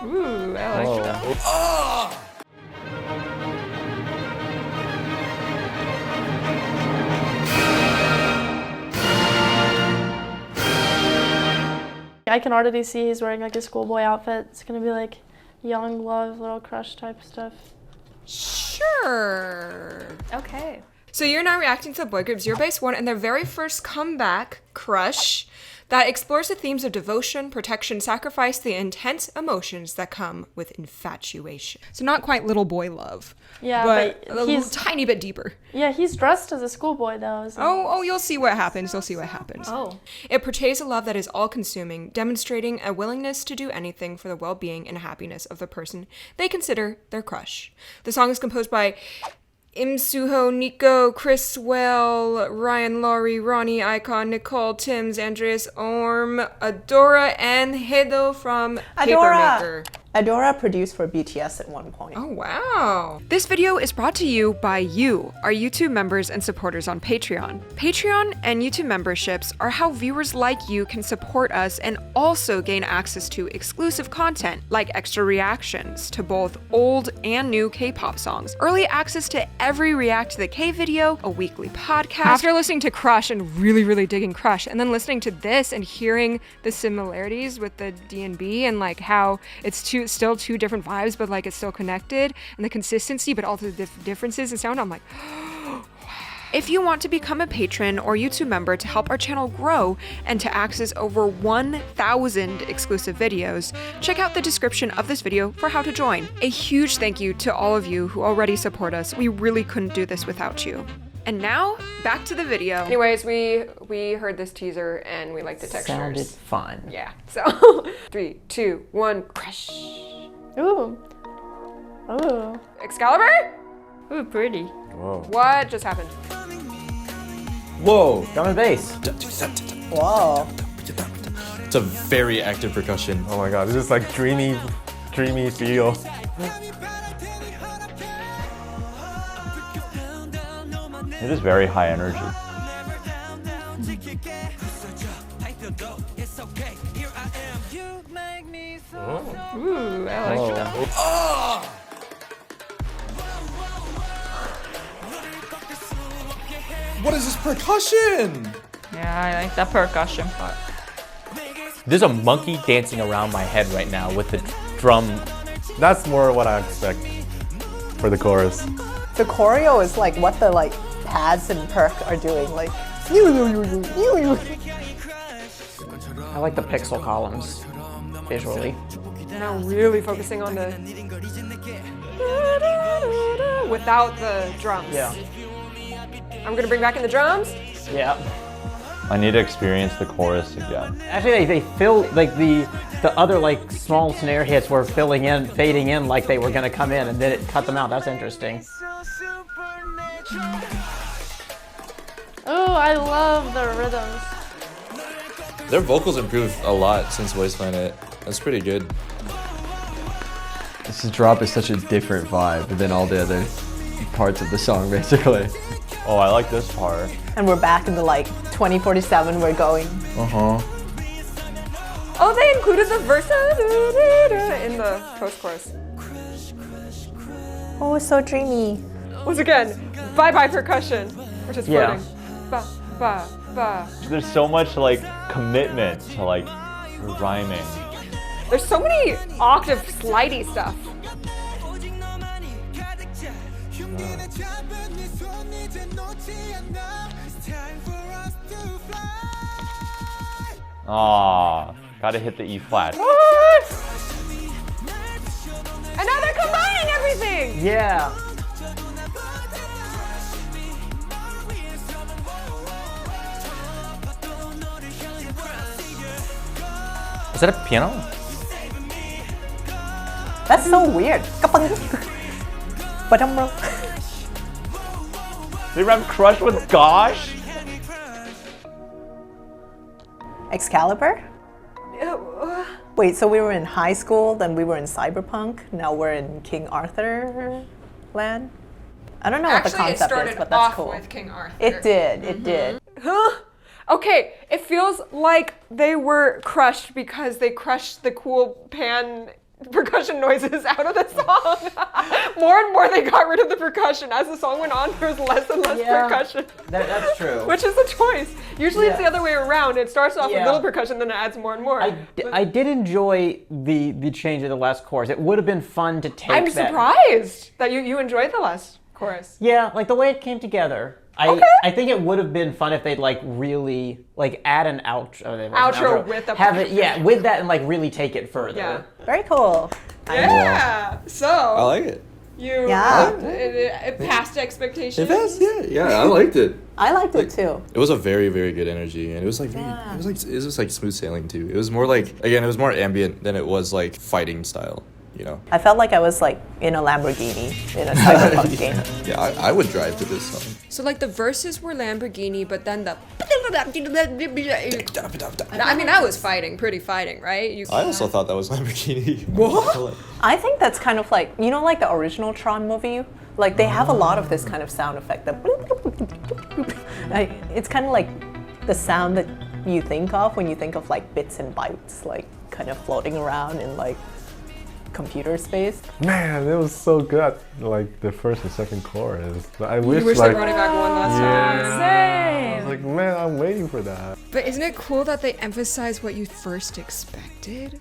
Ooh, I like that. I can already see he's wearing like a schoolboy outfit. It's gonna be like young love, little crush type stuff. Sure. Okay. So you're now reacting to the boy group ZEROBASEONE and their very first comeback, Crush, that explores the themes of devotion, protection, sacrifice, the intense emotions that come with infatuation. So not quite little boy love. Yeah, but but a little tiny bit deeper. Yeah, he's dressed as a schoolboy though. Oh, you'll see what happens. You'll see what happens. Oh. It portrays a love that is all-consuming, demonstrating a willingness to do anything for the well-being and happiness of the person they consider their crush. The song is composed by Im Suho, Nico, Chris Well, Ryan Laurie, Ronnie, Icon, Nicole, Timms, Andreas Orm, Adora, and Hedo from Papermaker. Adora produced for BTS at one point. Oh, wow. This video is brought to you by you, our YouTube members and supporters on Patreon. Patreon and YouTube memberships are how viewers like you can support us and also gain access to exclusive content like extra reactions to both old and new K-pop songs, early access to every React to the K video, a weekly podcast. After listening to Crush and really digging Crush, and then listening to this and hearing the similarities with the D&B and like how it's still two different vibes, but like it's still connected, and the consistency, but also the differences in sound, I'm like, wow. If you want to become a patron or YouTube member to help our channel grow and to access over 1,000 exclusive videos, check out the description of this video for how to join. A huge thank you to all of you who already support us. We really couldn't do this without you. And now, back to the video. Anyways, we heard this teaser and we like the textures. Sounded fun. Yeah, so 3, 2, 1, crush. Ooh. Ooh. Excalibur? Ooh, pretty. Whoa. What just happened? Whoa, drum and bass. Whoa. It's a very active percussion. Oh my god, it's just like dreamy feel. It is very high energy. Ooh, I like that. What is this percussion? Yeah, I like that percussion part. There's a monkey dancing around my head right now with the drum. That's more what I expect for the chorus. The choreo is like what the like pads and perk are doing, like I like the pixel columns visually. Now really focusing on the without the drums. Yeah. I'm gonna bring back in the drums. Yeah. I need to experience the chorus again. Actually, they fill like the other like small snare hits were fading in like they were gonna come in, and then it cut them out. That's interesting. Oh, I love the rhythms. Their vocals improved a lot since Voice Planet. That's pretty good. This drop is such a different vibe than all the other parts of the song, basically. Oh, I like this part. and we're back in the like 2047 we're going. Oh, they included the verse in the post-chorus. Oh, it's so dreamy. Once again, bye-bye percussion, which is floating. Ba, ba, ba. There's so much like commitment to like rhyming. There's so many octave slidey stuff. Ah, gotta hit the E flat. What? And now they're combining everything! Yeah. Is that a piano? That's so weird. They rap Crush with Gosh? Excalibur? Wait, so we were in high school, then we were in cyberpunk, now we're in King Arthur land? I don't know what the concept is, but that's cool. With King Arthur. It did, it did. Huh? Okay, it feels like they were crushed because they crushed the cool pan percussion noises out of the song. More and more they got rid of the percussion. As the song went on, there was less and less percussion. That's true. Which is a choice. Usually it's the other way around. It starts off with little percussion, then it adds more and more. I did enjoy the change of the last chorus. It would have been fun to take I'm surprised that you enjoyed the last chorus. Yeah, like the way it came together. I think it would have been fun if they'd like really like add an outro with a have it with that and like really take it further. Yeah. Very cool. Yeah. So I like it. you it passed expectations. Yeah, I liked it. I liked it too. It was a very, very good energy, and it was like it was like smooth sailing too. It was more like, again, it was more ambient than it was like fighting style. You know. I felt like I was like in a Lamborghini in a cyberpunk game. Yeah, I would drive to this song. So like the verses were Lamborghini, but then the I mean that was pretty fighting, right? I also thought that was Lamborghini. What? I think that's kind of like, you know, like the original Tron movie? Like they have a lot of this kind of sound effect. It's kind of like the sound that you think of when you think of like bits and bytes, like kind of floating around in like computer space. Man, it was so good. Like the first and second chorus. I wish they like brought it back one last time. I was like, man, I'm waiting for that. But isn't it cool that they emphasize what you first expected?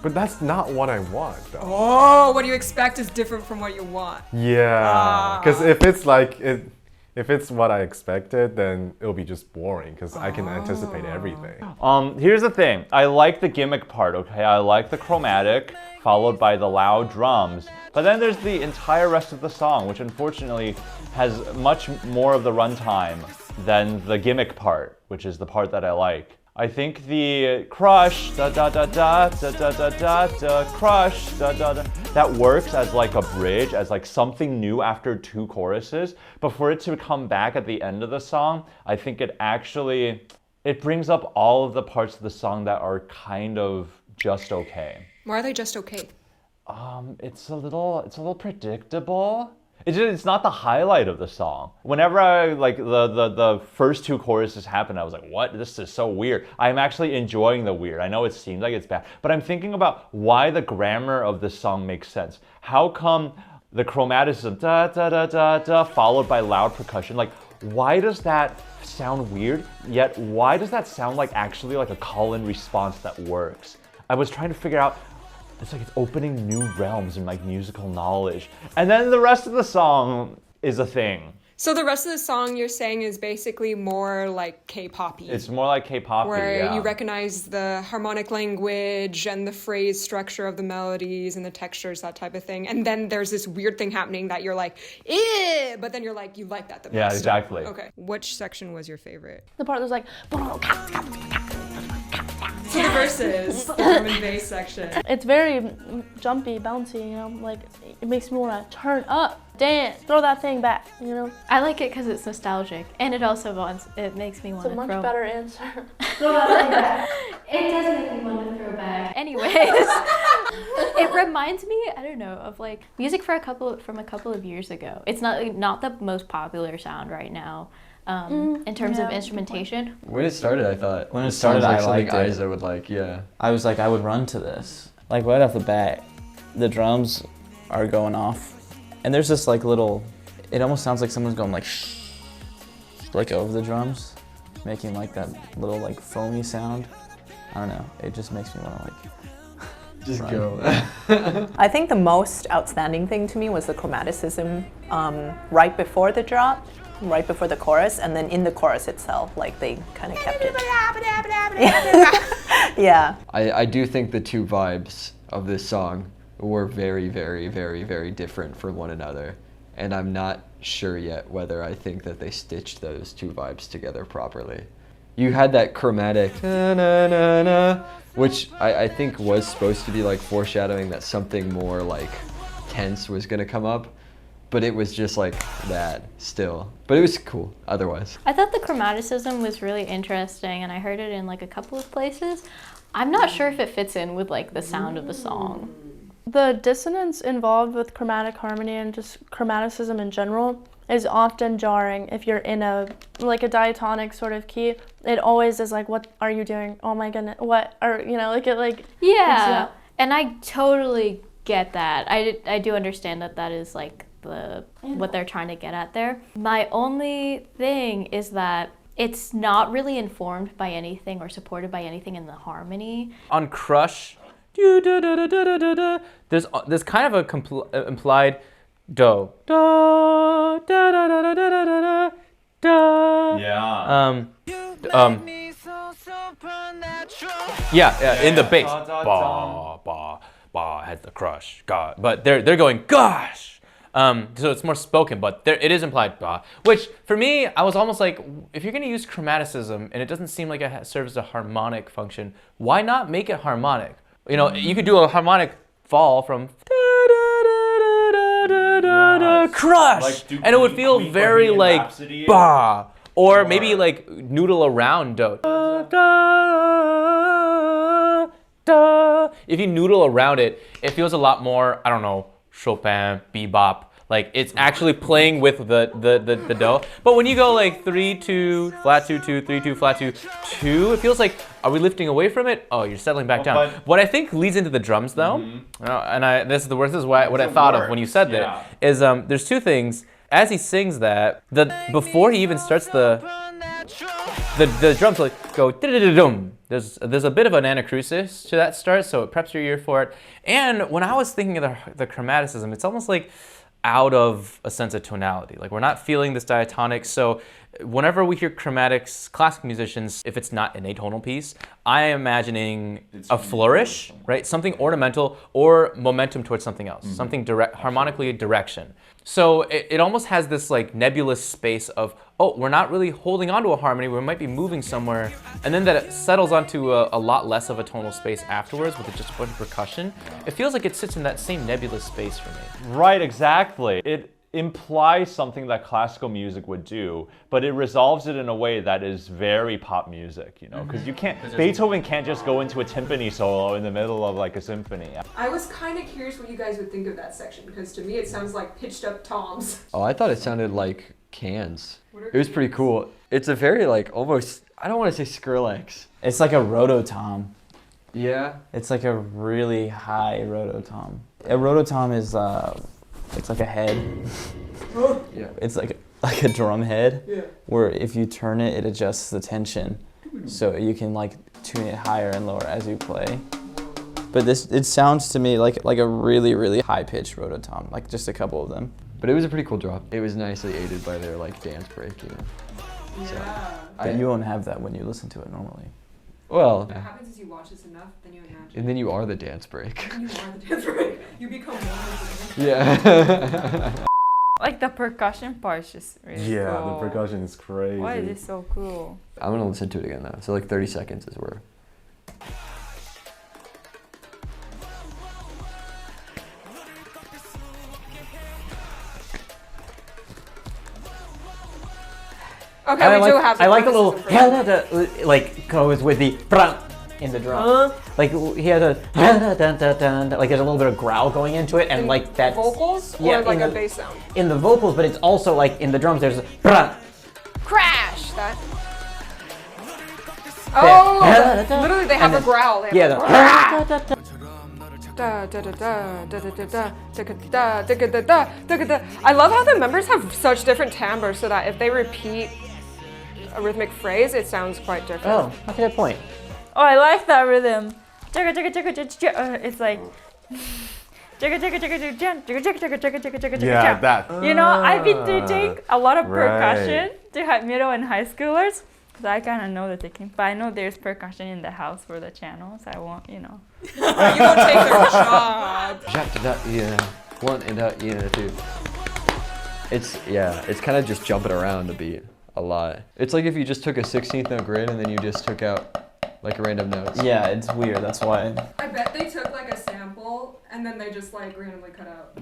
But that's not what I want, though. Oh, what you expect is different from what you want. Yeah, because if it's like if it's what I expected, then it'll be just boring because I can anticipate everything. Here's the thing. I like the gimmick part, okay? I like the chromatic, followed by the loud drums. But then there's the entire rest of the song, which unfortunately has much more of the runtime than the gimmick part, which is the part that I like. I think the crush, da da da da da da da da da, crush, da da da, that works as like a bridge, as like something new after two choruses. But for it to come back at the end of the song, I think it brings up all of the parts of the song that are kind of just okay. Why are they just okay? It's a little predictable. It's not the highlight of the song. Whenever I like the first two choruses happen, I was like, what? This is so weird. I'm actually enjoying the weird. I know it seems like it's bad, but I'm thinking about why the grammar of this song makes sense. How come the chromaticism, da da da da da, followed by loud percussion? Like, why does that sound weird? Yet, why does that sound like actually like a call-in response that works? I was trying to figure out. It's like it's opening new realms in like musical knowledge. And then the rest of the song is a thing. So the rest of the song you're saying is basically more like K-poppy. It's more like K-poppy, where you recognize the harmonic language and the phrase structure of the melodies and the textures, that type of thing. And then there's this weird thing happening that you're like, eh, but then you're like, you like that the best. Yeah, exactly. Okay. Which section was your favorite? The part that was like, So the verses, the drum and bass section. it's very jumpy, bouncy, you know, like it makes me want to turn up, dance, throw that thing back, you know. I like it because it's nostalgic, and it also makes me want It's to a much throw. better answer. Throw that thing back. It does make me want to throw back. Anyways, it reminds me, I don't know, of like music from a couple of years ago. It's not the most popular sound right now. In terms of instrumentation. When it started, I thought. When it started, sounds I like liked something it. Isa would like, yeah. I was like, I would run to this. Like right off the bat, the drums are going off. And there's this like little, it almost sounds like someone's going like shh, like over the drums, making like that little like foamy sound. I don't know, it just makes me want to like Just run. go. I think the most outstanding thing to me was the chromaticism right before the drop, right before the chorus, and then in the chorus itself, like they kind of kept it. Yeah. I do think the two vibes of this song were very, very, very, very different from one another. And I'm not sure yet whether I think that they stitched those two vibes together properly. You had that chromatic, na, na, na, na, which I think was supposed to be like foreshadowing that something more like tense was gonna come up. But it was just like that still. But it was cool otherwise. I thought the chromaticism was really interesting, and I heard it in like a couple of places. I'm not sure if it fits in with like the sound of the song. The dissonance involved with chromatic harmony and just chromaticism in general is often jarring if you're in a diatonic sort of key. It always is like, what are you doing? Oh my goodness, what? Or, you know, Yeah, and I totally get that. I do understand that is like what they're trying to get at there. My only thing is that it's not really informed by anything or supported by anything in the harmony. On Crush, there's kind of a implied do. Do, da, da, da, da, da, da, da. Yeah. Yeah, in the bass. Ba, ba, ba has the crush. God. But they're going, gosh. So it's more spoken, but it is implied, bah. Which, for me, I was almost like, if you're going to use chromaticism and it doesn't seem like it serves a harmonic function, why not make it harmonic? You know, you could do a harmonic fall from crush, like, and it would feel very like bah, or maybe like noodle around do. If you noodle around it, it feels a lot more, I don't know, Chopin, bebop. Like it's actually playing with the do. But when you go like 3-2, flat 2-2, 3-2, flat 2-2, it feels like, are we lifting away from it? Oh, you're settling back down. What I think leads into the drums though, and this is what I thought of when you said that, is there's two things. As he sings that, before he even starts the drums like go dum. There's a bit of an anacrusis to that start, so it preps your ear for it. And when I was thinking of the chromaticism, it's almost like out of a sense of tonality. Like we're not feeling this diatonic. So whenever we hear chromatics, classic musicians, if it's not an atonal piece, I am imagining a flourish, right? Something ornamental or momentum towards something else, something harmonically direction. So it almost has this like nebulous space of, oh, we're not really holding onto a harmony, we might be moving somewhere, and then that it settles onto a lot less of a tonal space afterwards with just a bunch of percussion. It feels like it sits in that same nebulous space for me. Right, exactly. It implies something that classical music would do, but it resolves it in a way that is very pop music, you know, because you can't, Beethoven can't just go into a timpani solo in the middle of like a symphony. I was kind of curious what you guys would think of that section, because to me it sounds like pitched up toms. Oh, I thought it sounded like cans. It was pretty cool. It's a very like almost, I don't want to say Skrillex. It's like a rototom. Yeah. It's like a really high rototom. A rototom is it's like a head. Yeah. It's like a drum head, where if you turn it, it adjusts the tension, so you can like tune it higher and lower as you play. But it sounds to me like a really, really high pitched rototom, like just a couple of them. But it was a pretty cool drop. It was nicely aided by their like dance break, you know. Yeah. But you won't have that when you listen to it normally. Well. What happens is you watch this enough, then you imagine. And then you are the dance break. You are the dance break. You become one with the Yeah. Like the percussion part is just really cool. Yeah, the percussion is crazy. Why is it so cool? I'm gonna listen to it again though. So like 30 seconds is where. Okay, we do have. I like the little like goes with the in the drum. Like he has a like there's a little bit of growl going into it, and like that vocals or like a bass sound. In the vocals, but it's also like in the drums. There's a crash. That. Oh, literally they have a growl. They have I love how the members have such different timbres, so that if they repeat a rhythmic phrase, it sounds quite different. Oh, that's a good point. Oh, I like that rhythm. It's like. Yeah, that. You know, I've been teaching a lot of percussion to middle and high schoolers. So I kind of know the technique, but I know there's percussion in the house for the channel, so I won't, you know. You won't take their job. Yeah, one and out, yeah, two. It's kind of just jumping around the beat a lot. It's like if you just took a 16th note grid and then you just took out like random notes. Yeah, it's weird. That's why. I bet they took like a sample and then they just like randomly cut out.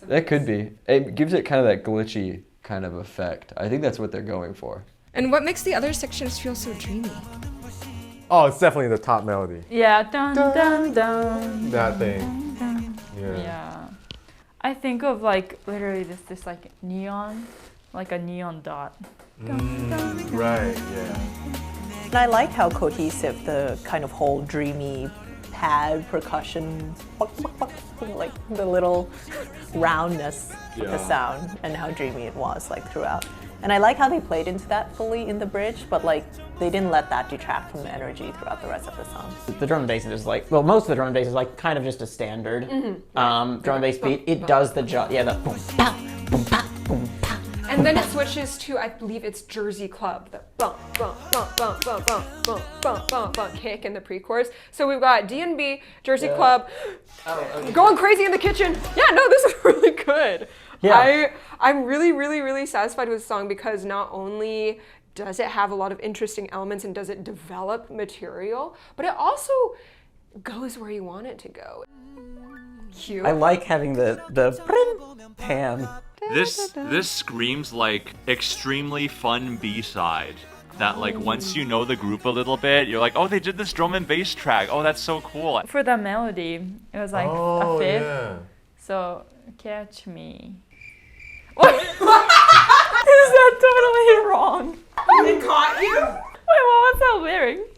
That could be. It gives it kind of that glitchy kind of effect. I think that's what they're going for. And what makes the other sections feel so dreamy? Oh, it's definitely the top melody. Yeah, dun dun dun. That thing. Yeah. I think of like literally this like neon like a neon dot. Right, yeah. And I like how cohesive the kind of whole dreamy pad percussion, like the little roundness of the sound, and how dreamy it was like throughout. And I like how they played into that fully in the bridge, but like they didn't let that detract from the energy throughout the rest of the song. The drum and bass is like, well, most of the drum and bass is like kind of just a standard drum and bass beat. It does the job. Yeah, the boom, pow, boom, pow, boom, pow. And then it switches to, I believe it's Jersey Club, the bump, bump, bump, bump, bump, bump, bump, bump, bump, bump kick in the pre-chorus. So we've got D&B, Jersey Club, going crazy in the kitchen. Yeah, no, this is really good. Yeah. I'm really, really, really satisfied with the song because not only does it have a lot of interesting elements and does it develop material, but it also goes where you want it to go. Cute. I like having the pan. This screams like extremely fun B-side. That like once you know the group a little bit, you're like, oh, they did this drum and bass track. Oh, that's so cool. For the melody, it was like a fifth. Yeah. So catch me. What? Is that totally wrong? They caught you? Wait, what was that lyric?